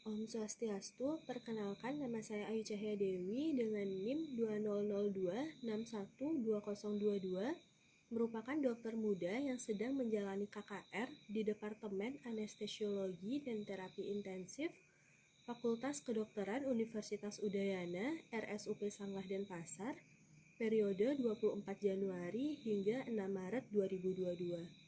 Om Swastiastu, perkenalkan nama saya Ayu Cahya Dewi dengan NIM 2002612022, merupakan dokter muda yang sedang menjalani KKR di Departemen Anestesiologi dan Terapi Intensif, Fakultas Kedokteran Universitas Udayana, RSUP Sanglah Denpasar, periode 24 Januari hingga 6 Maret 2022.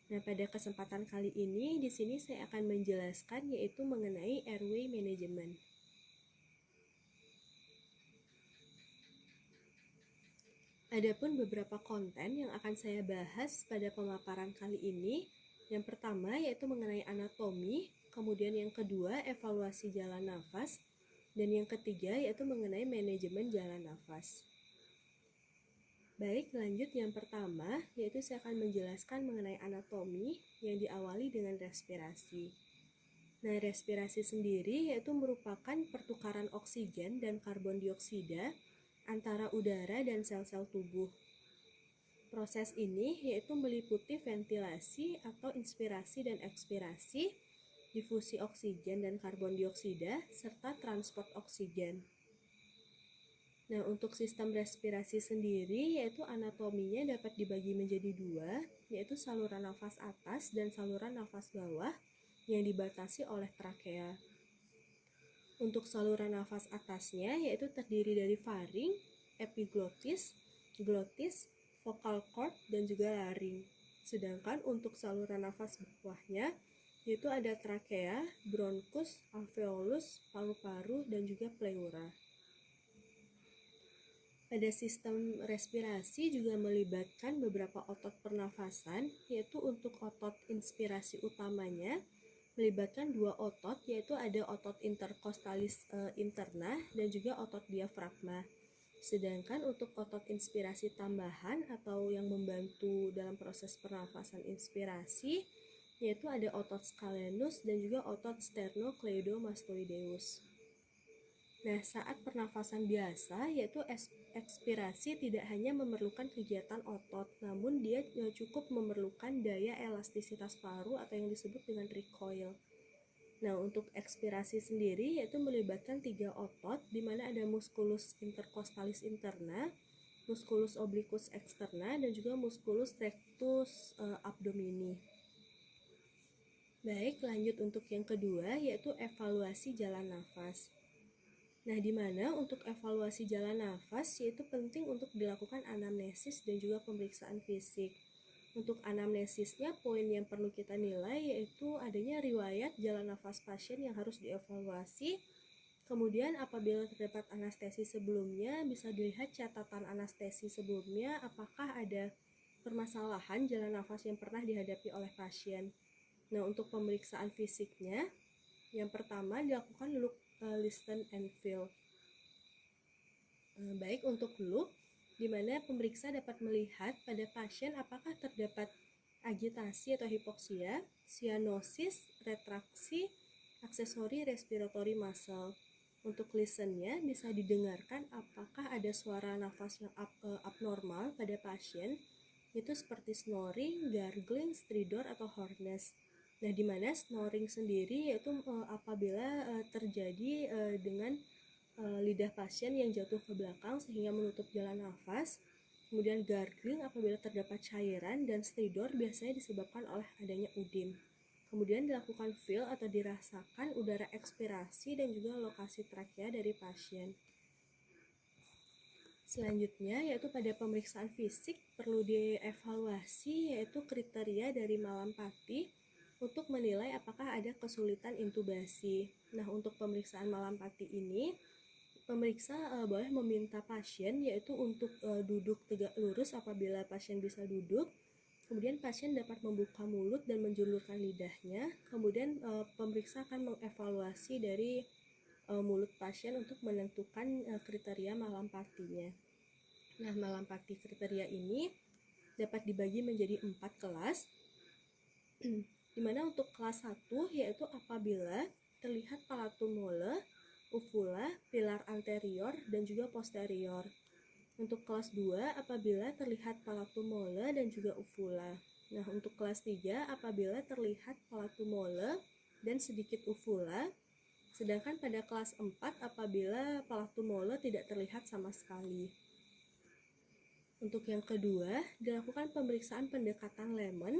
Nah, pada kesempatan kali ini di sini saya akan menjelaskan yaitu mengenai airway management. Adapun beberapa konten yang akan saya bahas pada pemaparan kali ini, yang pertama yaitu mengenai anatomi, kemudian yang kedua evaluasi jalan nafas, dan yang ketiga yaitu mengenai manajemen jalan nafas. Baik, lanjut yang pertama, yaitu saya akan menjelaskan mengenai anatomi yang diawali dengan respirasi. Nah, respirasi sendiri yaitu merupakan pertukaran oksigen dan karbon dioksida antara udara dan sel-sel tubuh. Proses ini yaitu meliputi ventilasi atau inspirasi dan ekspirasi, difusi oksigen dan karbon dioksida, serta transport oksigen. Nah, untuk sistem respirasi sendiri yaitu anatominya dapat dibagi menjadi dua, yaitu saluran nafas atas dan saluran nafas bawah yang dibatasi oleh trakea. Untuk saluran nafas atasnya yaitu terdiri dari faring, epiglotis, glotis, vocal cord, dan juga laring. Sedangkan untuk saluran nafas bawahnya yaitu ada trakea, bronkus, alveolus, paru-paru, dan juga pleura. Pada sistem respirasi juga melibatkan beberapa otot pernafasan, yaitu untuk otot inspirasi utamanya melibatkan dua otot, yaitu ada otot interkostalis interna dan juga otot diafragma. Sedangkan untuk otot inspirasi tambahan atau yang membantu dalam proses pernafasan inspirasi, yaitu ada otot scalenus dan juga otot sternocleidomastoideus. Nah, saat pernafasan biasa, yaitu ekspirasi tidak hanya memerlukan kegiatan otot, namun dia cukup memerlukan daya elastisitas paru atau yang disebut dengan recoil. Nah, untuk ekspirasi sendiri yaitu melibatkan tiga otot, di mana ada musculus intercostalis interna, musculus obliquus externa, dan juga musculus rectus abdomini. Baik, lanjut untuk yang kedua, yaitu evaluasi jalan nafas. Nah, di mana untuk evaluasi jalan nafas yaitu penting untuk dilakukan anamnesis dan juga pemeriksaan fisik. Untuk anamnesisnya, poin yang perlu kita nilai yaitu adanya riwayat jalan nafas pasien yang harus dievaluasi. Kemudian apabila terdapat anestesi sebelumnya, bisa dilihat catatan anestesi sebelumnya apakah ada permasalahan jalan nafas yang pernah dihadapi oleh pasien. Nah, untuk pemeriksaan fisiknya, yang pertama dilakukan look, listen, and feel. Baik, untuk look, di mana pemeriksa dapat melihat pada pasien apakah terdapat agitasi atau hipoksia, cyanosis, retraksi, aksesori respiratory muscle. Untuk listennya bisa didengarkan apakah ada suara nafas yang abnormal pada pasien, itu seperti snoring, gargling, stridor, atau hoarseness. Nah, di mana snoring sendiri yaitu apabila terjadi dengan lidah pasien yang jatuh ke belakang sehingga menutup jalan nafas. Kemudian gargling apabila terdapat cairan, dan stridor biasanya disebabkan oleh adanya udim. Kemudian dilakukan feel atau dirasakan udara ekspirasi dan juga lokasi trakea dari pasien. Selanjutnya yaitu pada pemeriksaan fisik perlu dievaluasi yaitu kriteria dari Mallampati untuk menilai apakah ada kesulitan intubasi. Nah, untuk pemeriksaan Mallampati ini pemeriksa boleh meminta pasien yaitu untuk duduk tegak lurus apabila pasien bisa duduk. Kemudian pasien dapat membuka mulut dan menjulurkan lidahnya. Kemudian pemeriksa akan mengevaluasi dari mulut pasien untuk menentukan kriteria Mallampatinya. Nah, Mallampati kriteria ini dapat dibagi menjadi 4 kelas. Di mana untuk kelas 1 yaitu apabila terlihat palatum mole, uvula, pilar anterior, dan juga posterior. Untuk kelas 2 apabila terlihat palatum mole dan juga uvula. Nah, untuk kelas 3 apabila terlihat palatum mole dan sedikit uvula, Sedangkan pada kelas 4 apabila palatu molar tidak terlihat sama sekali. Untuk yang kedua, dilakukan pemeriksaan pendekatan Lemon,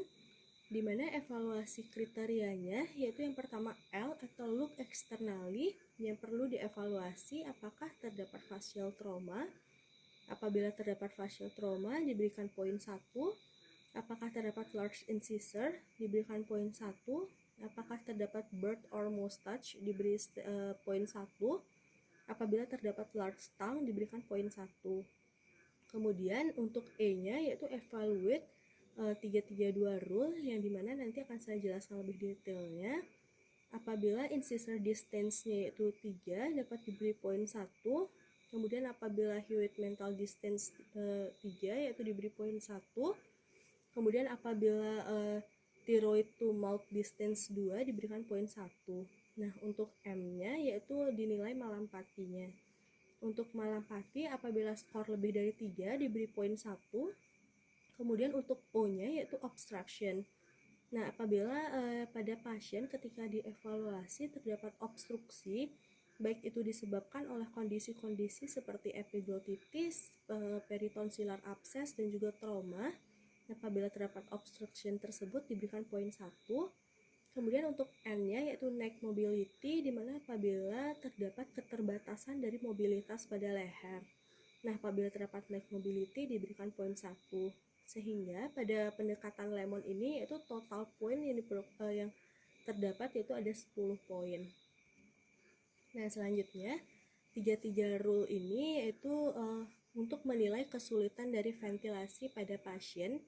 di mana evaluasi kriterianya yaitu yang pertama L atau look externally, yang perlu dievaluasi apakah terdapat facial trauma. Apabila terdapat facial trauma diberikan poin 1. Apakah terdapat large incisor diberikan poin 1. Apakah terdapat bird or moustache diberi poin 1. Apabila terdapat large tongue diberikan poin 1. Kemudian untuk E-nya yaitu evaluate 332 rule, yang dimana nanti akan saya jelaskan lebih detailnya. Apabila incisor distance-nya yaitu 3 dapat diberi poin 1. Kemudian apabila Hewitt mental distance 3 yaitu diberi poin 1. Kemudian apabila thyroid to mouth distance 2 diberikan poin 1. Nah, untuk M-nya yaitu dinilai malampatinya. Untuk malampati apabila skor lebih dari 3 diberi poin 1. Kemudian untuk O-nya yaitu obstruction. Nah, apabila pada pasien ketika dievaluasi terdapat obstruksi, baik itu disebabkan oleh kondisi-kondisi seperti epiglotitis, peritonsillar abscess, dan juga trauma, apabila terdapat obstruction tersebut diberikan poin 1. Kemudian untuk N-nya yaitu neck mobility, di mana apabila terdapat keterbatasan dari mobilitas pada leher. Nah, apabila terdapat neck mobility diberikan poin 1. Sehingga pada pendekatan Lemon ini yaitu total poin yang terdapat yaitu ada 10 poin. Nah, selanjutnya 33 rule ini yaitu untuk menilai kesulitan dari ventilasi pada pasien,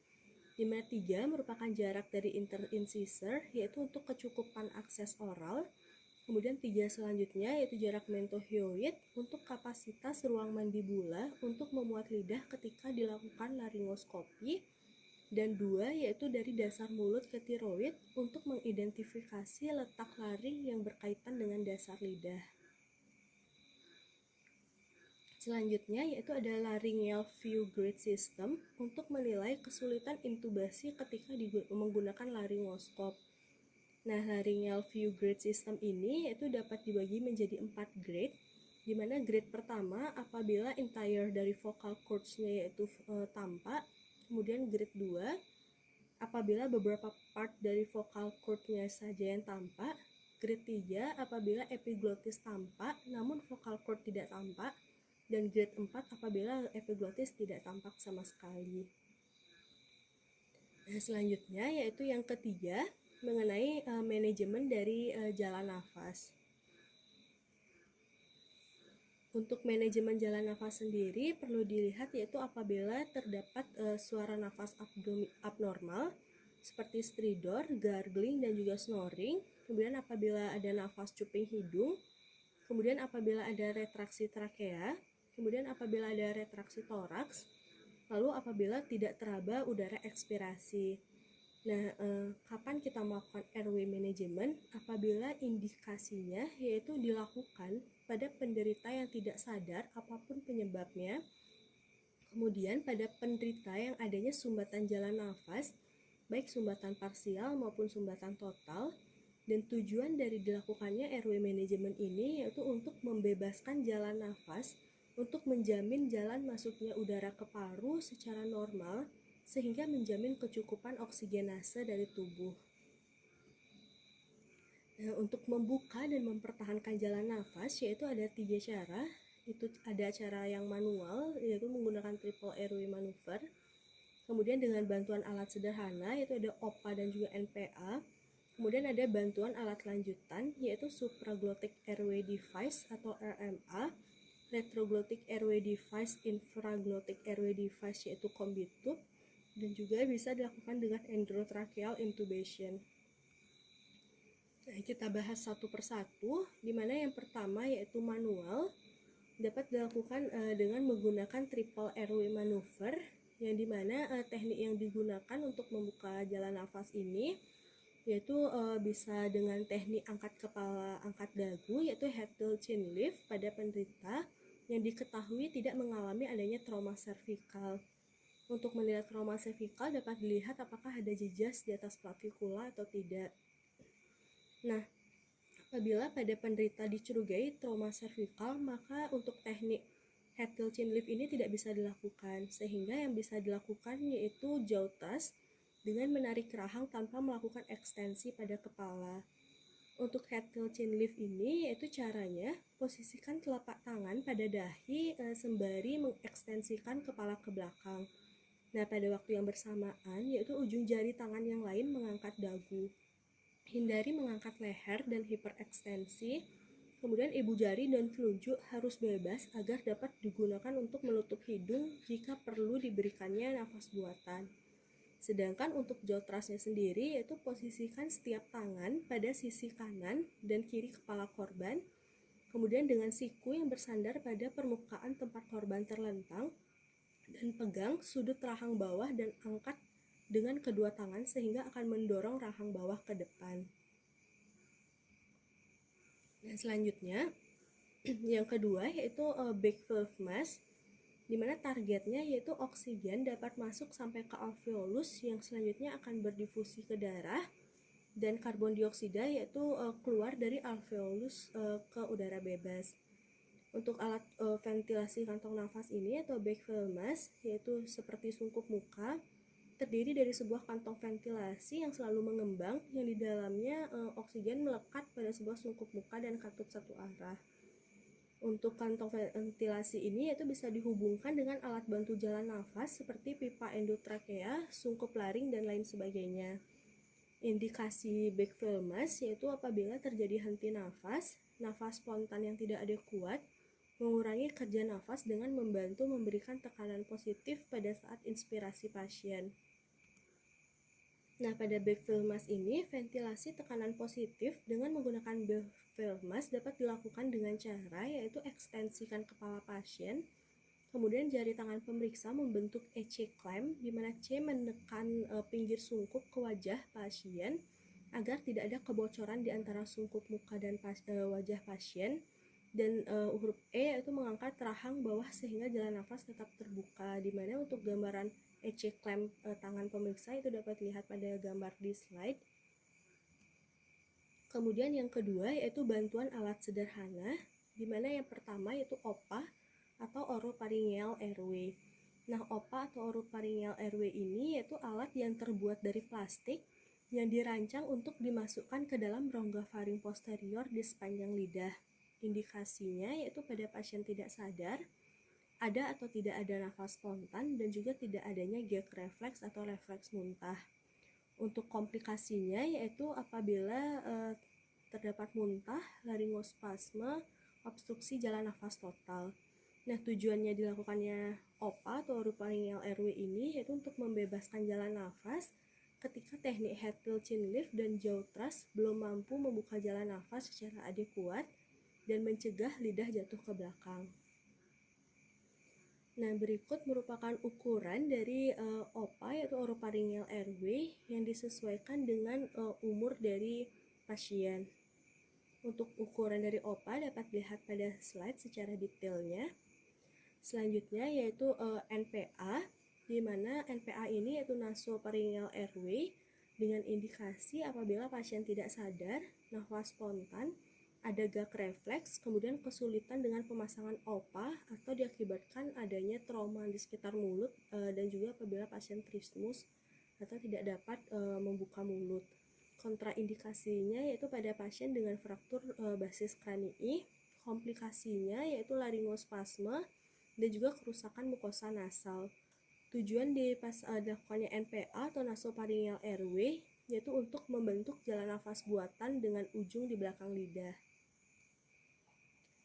di mana 3 merupakan jarak dari interincisor yaitu untuk kecukupan akses oral. Kemudian 3 selanjutnya yaitu jarak mentohyoid untuk kapasitas ruang mandibula untuk memuat lidah ketika dilakukan laryngoskopi. Dan 2 yaitu dari dasar mulut ke tiroid untuk mengidentifikasi letak laring yang berkaitan dengan dasar lidah. Selanjutnya yaitu ada laryngeal view grade system untuk menilai kesulitan intubasi ketika menggunakan laryngoskop. Nah, laryngeal view grade system ini yaitu dapat dibagi menjadi 4 grade, di mana grade pertama apabila entire dari vocal cords-nya yaitu tampak. Kemudian grade 2 apabila beberapa part dari vocal cord-nya saja yang tampak. Grade 3 apabila epiglottis tampak namun vocal cord tidak tampak. Dan grade 4 apabila epiglottis tidak tampak sama sekali. Nah, selanjutnya yaitu yang ketiga mengenai manajemen dari jalan nafas. Untuk manajemen jalan nafas sendiri perlu dilihat yaitu apabila terdapat suara nafas abnormal seperti stridor, gargling, dan juga snoring. Kemudian apabila ada nafas cuping hidung, kemudian apabila ada retraksi trakea, kemudian apabila ada retraksi toraks, lalu apabila tidak teraba udara ekspirasi. Nah, kapan kita melakukan airway management? Apabila indikasinya yaitu dilakukan pada penderita yang tidak sadar apapun penyebabnya, kemudian pada penderita yang adanya sumbatan jalan nafas, baik sumbatan parsial maupun sumbatan total, dan tujuan dari dilakukannya airway management ini yaitu untuk membebaskan jalan nafas untuk menjamin jalan masuknya udara ke paru secara normal sehingga menjamin kecukupan oksigenase dari tubuh. Nah, untuk membuka dan mempertahankan jalan nafas yaitu ada 3 cara. Itu ada cara yang manual yaitu menggunakan triple airway maneuver. Kemudian dengan bantuan alat sederhana yaitu ada OPA dan juga NPA. Kemudian ada bantuan alat lanjutan yaitu supraglottic airway device atau RMA, retroglottic airway device, infraglottic airway device yaitu Combitube, dan juga bisa dilakukan dengan endotracheal intubation. Nah, kita bahas satu persatu, di mana yang pertama yaitu manual dapat dilakukan dengan menggunakan triple airway maneuver, yang dimana teknik yang digunakan untuk membuka jalan nafas ini yaitu bisa dengan teknik angkat kepala, angkat dagu yaitu head tilt chin lift pada penderita yang diketahui tidak mengalami adanya trauma servikal. Untuk melihat trauma servikal dapat dilihat apakah ada jejas di atas klavikula atau tidak. Nah, Apabila pada penderita dicurigai trauma servikal, maka untuk teknik head tilt chin lift ini tidak bisa dilakukan, sehingga yang bisa dilakukan yaitu jaw thrust dengan menarik rahang tanpa melakukan ekstensi pada kepala. Untuk head tilt chin lift ini yaitu caranya posisikan telapak tangan pada dahi sembari mengekstensikan kepala ke belakang. Nah, pada waktu yang bersamaan yaitu ujung jari tangan yang lain mengangkat dagu. Hindari mengangkat leher dan hiperekstensi. Kemudian ibu jari dan telunjuk harus bebas agar dapat digunakan untuk menutup hidung jika perlu diberikannya nafas buatan. Sedangkan untuk jaw thrustnya sendiri yaitu posisikan setiap tangan pada sisi kanan dan kiri kepala korban, kemudian dengan siku yang bersandar pada permukaan tempat korban terlentang, dan pegang sudut rahang bawah dan angkat dengan kedua tangan sehingga akan mendorong rahang bawah ke depan. Dan selanjutnya yang kedua yaitu big valve mask, di mana targetnya yaitu oksigen dapat masuk sampai ke alveolus yang selanjutnya akan berdifusi ke darah, dan karbon dioksida yaitu keluar dari alveolus ke udara bebas. Untuk alat ventilasi kantong nafas ini atau big valve mask yaitu seperti sungkup muka, terdiri dari sebuah kantong ventilasi yang selalu mengembang yang di dalamnya oksigen melekat pada sebuah sungkup muka dan katup satu arah. Untuk kantong ventilasi ini yaitu bisa dihubungkan dengan alat bantu jalan nafas seperti pipa endotrakea, sungkup laring, dan lain sebagainya. Indikasi big valve mask yaitu apabila terjadi henti nafas, nafas spontan yang tidak adekuat, mengurangi kerja nafas dengan membantu memberikan tekanan positif pada saat inspirasi pasien. Nah, pada big valve mask ini, ventilasi tekanan positif dengan menggunakan big valve mask dapat dilakukan dengan cara yaitu ekstensikan kepala pasien, kemudian jari tangan pemeriksa membentuk EC clamp, di mana C menekan pinggir sungkup ke wajah pasien agar tidak ada kebocoran di antara sungkup muka dan wajah pasien, dan huruf E yaitu mengangkat rahang bawah sehingga jalan nafas tetap terbuka, di mana untuk gambaran EC clamp tangan pemeriksa itu dapat dilihat pada gambar di slide. Kemudian yang kedua yaitu bantuan alat sederhana, di mana yang pertama yaitu OPA atau oropharyngeal airway. Nah, OPA atau oropharyngeal airway ini yaitu alat yang terbuat dari plastik yang dirancang untuk dimasukkan ke dalam rongga faring posterior di sepanjang lidah. Indikasinya yaitu pada pasien tidak sadar, ada atau tidak ada nafas spontan, dan juga tidak adanya gag refleks atau refleks muntah. Untuk komplikasinya yaitu apabila terdapat muntah, laringospasme, obstruksi jalan nafas total. Nah, tujuannya dilakukannya OPA atau oropharyngeal airway ini yaitu untuk membebaskan jalan nafas ketika teknik head tilt chin lift dan jaw thrust belum mampu membuka jalan nafas secara adekuat dan mencegah lidah jatuh ke belakang. Nah, berikut merupakan ukuran dari OPA yaitu oropharyngeal airway yang disesuaikan dengan umur dari pasien. Untuk ukuran dari OPA dapat dilihat pada slide secara detailnya. Selanjutnya yaitu NPA, di mana NPA ini yaitu nasopharyngeal airway dengan indikasi apabila pasien tidak sadar, nafas spontan, ada gag refleks, kemudian kesulitan dengan pemasangan OPA atau diakibatkan adanya trauma di sekitar mulut, dan juga apabila pasien trismus atau tidak dapat membuka mulut. Kontraindikasinya yaitu pada pasien dengan fraktur basis kranii, komplikasinya yaitu laringospasme dan juga kerusakan mukosa nasal. Tujuan dilakukannya NPA atau nasopharyngeal airway yaitu untuk membentuk jalan nafas buatan dengan ujung di belakang lidah.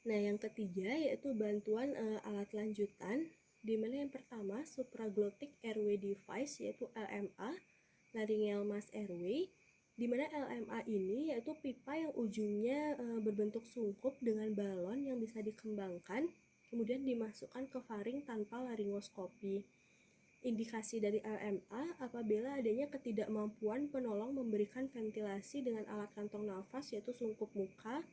Nah, yang ketiga yaitu bantuan alat lanjutan, di mana yang pertama supraglottic airway device yaitu LMA, laryngeal mask airway, di mana LMA ini yaitu pipa yang ujungnya berbentuk sungkup dengan balon yang bisa dikembangkan, kemudian dimasukkan ke faring tanpa laringoskopi. Indikasi dari LMA apabila adanya ketidakmampuan penolong memberikan ventilasi dengan alat kantong nafas yaitu sungkup muka,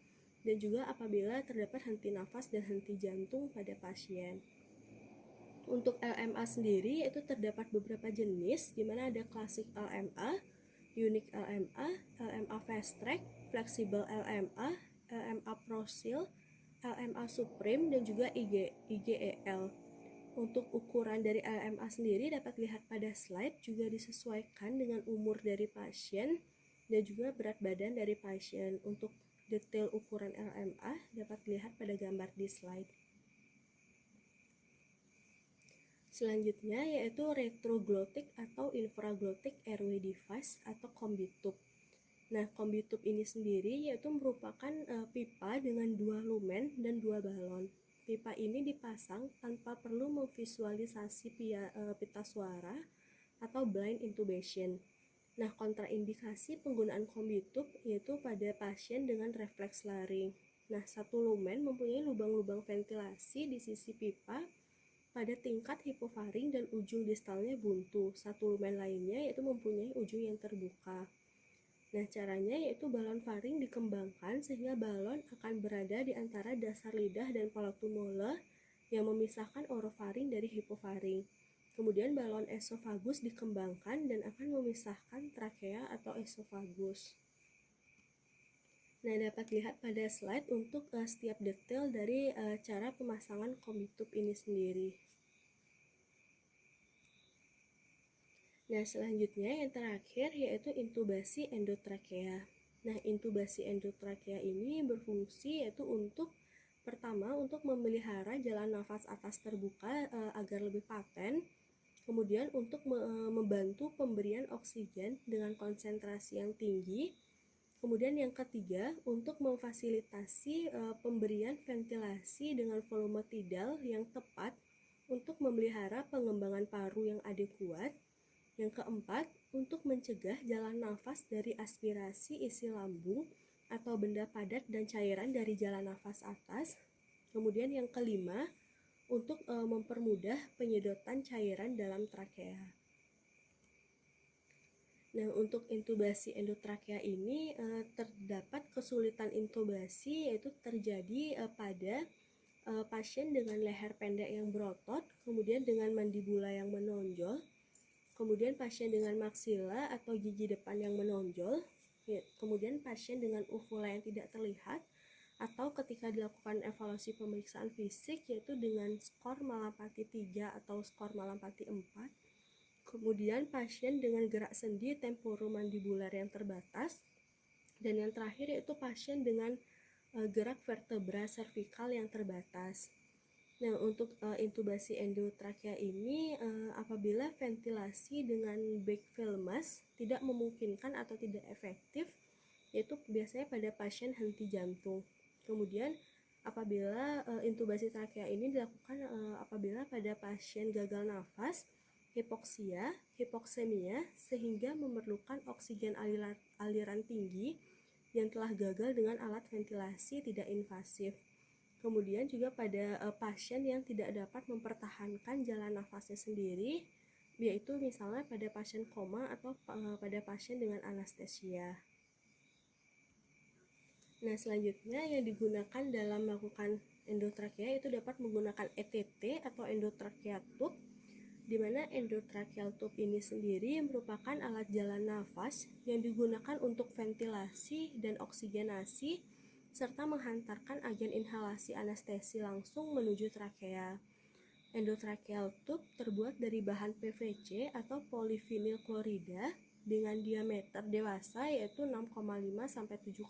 dan juga apabila terdapat henti nafas dan henti jantung pada pasien. Untuk LMA sendiri itu terdapat beberapa jenis, di mana ada klasik LMA, unique LMA, LMA fast track, fleksibel LMA, LMA Prosil, LMA Supreme, dan juga IGEL. Untuk ukuran dari LMA sendiri dapat dilihat pada slide, juga disesuaikan dengan umur dari pasien dan juga berat badan dari pasien. Untuk detail ukuran LMA dapat dilihat pada gambar di slide. Selanjutnya yaitu retroglotik atau infraglotik airway device atau Combitube. Nah, Combitube ini sendiri yaitu merupakan pipa dengan 2 lumen dan 2 balon. Pipa ini dipasang tanpa perlu memvisualisasi pita suara atau blind intubation. Nah, kontraindikasi penggunaan Combitube yaitu pada pasien dengan refleks laring. Nah, satu lumen mempunyai lubang-lubang ventilasi di sisi pipa pada tingkat hipofaring dan ujung distalnya buntu. Satu lumen lainnya yaitu mempunyai ujung yang terbuka. Nah, caranya yaitu balon faring dikembangkan sehingga balon akan berada di antara dasar lidah dan palato molar yang memisahkan orofaring dari hipofaring. Kemudian balon esofagus dikembangkan dan akan memisahkan trakea atau esofagus. Nah, dapat lihat pada slide untuk setiap detail dari cara pemasangan Combitube ini sendiri. Nah, selanjutnya yang terakhir yaitu intubasi endotrakea. Nah, intubasi endotrakea ini berfungsi yaitu pertama untuk memelihara jalan nafas atas terbuka agar lebih paten. Kemudian untuk membantu pemberian oksigen dengan konsentrasi yang tinggi. Kemudian yang ketiga, untuk memfasilitasi pemberian ventilasi dengan volume tidal yang tepat untuk memelihara pengembangan paru yang adekuat. Yang keempat, untuk mencegah jalan nafas dari aspirasi isi lambung atau benda padat dan cairan dari jalan nafas atas. Kemudian yang kelima, untuk mempermudah penyedotan cairan dalam trakea. Nah, untuk intubasi endotrakea ini terdapat kesulitan intubasi yaitu terjadi pada pasien dengan leher pendek yang berotot, kemudian dengan mandibula yang menonjol, kemudian pasien dengan maksila atau gigi depan yang menonjol, kemudian pasien dengan uvula yang tidak terlihat, atau ketika dilakukan evaluasi pemeriksaan fisik yaitu dengan skor Malampati 3 atau skor Malampati 4. Kemudian pasien dengan gerak sendi temporomandibular yang terbatas, dan yang terakhir yaitu pasien dengan gerak vertebra servikal yang terbatas. Nah, untuk intubasi endotrakea ini apabila ventilasi dengan backfill mask tidak memungkinkan atau tidak efektif, yaitu biasanya pada pasien henti jantung. Kemudian apabila intubasi trakea ini dilakukan apabila pada pasien gagal nafas, hipoksia, hipoksemia, sehingga memerlukan oksigen aliran tinggi yang telah gagal dengan alat ventilasi tidak invasif. Kemudian juga pada pasien yang tidak dapat mempertahankan jalan nafasnya sendiri, yaitu misalnya pada pasien koma atau pada pasien dengan anestesia. Nah, selanjutnya yang digunakan dalam melakukan endotrakea itu dapat menggunakan ETT atau endotracheal tube, di mana endotracheal tube ini sendiri merupakan alat jalan nafas yang digunakan untuk ventilasi dan oksigenasi serta menghantarkan agen inhalasi anestesi langsung menuju trakea. Endotracheal tube terbuat dari bahan PVC atau polivinil klorida dengan diameter dewasa yaitu 6,5 sampai 7,5.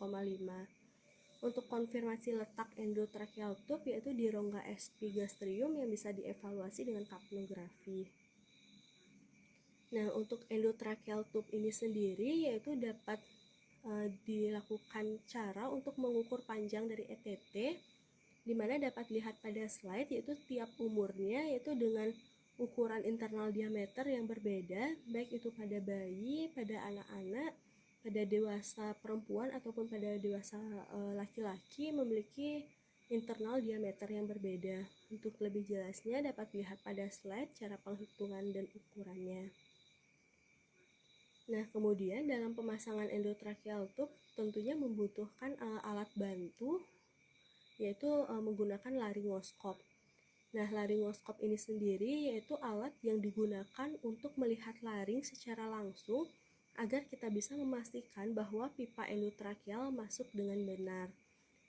Untuk konfirmasi letak endotracheal tube yaitu di rongga epigastrium yang bisa dievaluasi dengan kapnografi. Nah, untuk endotracheal tube ini sendiri yaitu dapat dilakukan cara untuk mengukur panjang dari ETT, di mana dapat dilihat pada slide yaitu tiap umurnya yaitu dengan ukuran internal diameter yang berbeda, baik itu pada bayi, pada anak-anak, pada dewasa perempuan ataupun pada dewasa laki-laki memiliki internal diameter yang berbeda. Untuk lebih jelasnya dapat dilihat pada slide cara penghitungan dan ukurannya. Nah, kemudian dalam pemasangan endotracheal tube tentunya membutuhkan alat bantu yaitu menggunakan laryngoskop. Nah, laryngoskop ini sendiri yaitu alat yang digunakan untuk melihat laring secara langsung agar kita bisa memastikan bahwa pipa endotrakeal masuk dengan benar.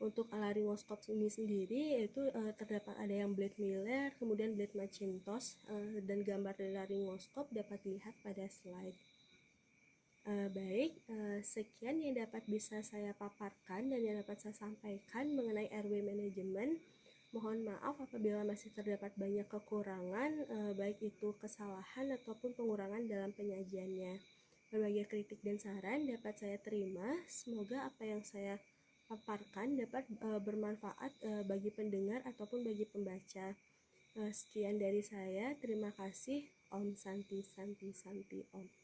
Untuk laryngoscope ini sendiri yaitu terdapat ada yang Black Miller, kemudian Black Macintosh, dan gambar dari laryngoscope dapat dilihat pada slide. Baik, sekian yang dapat bisa saya paparkan dan yang dapat saya sampaikan mengenai airway management. Mohon maaf apabila masih terdapat banyak kekurangan, baik itu kesalahan ataupun pengurangan dalam penyajiannya. Berbagai kritik dan saran dapat saya terima. Semoga apa yang saya paparkan dapat bermanfaat bagi pendengar ataupun bagi pembaca. Sekian dari saya. Terima kasih. Om Santi Santi Santi Om.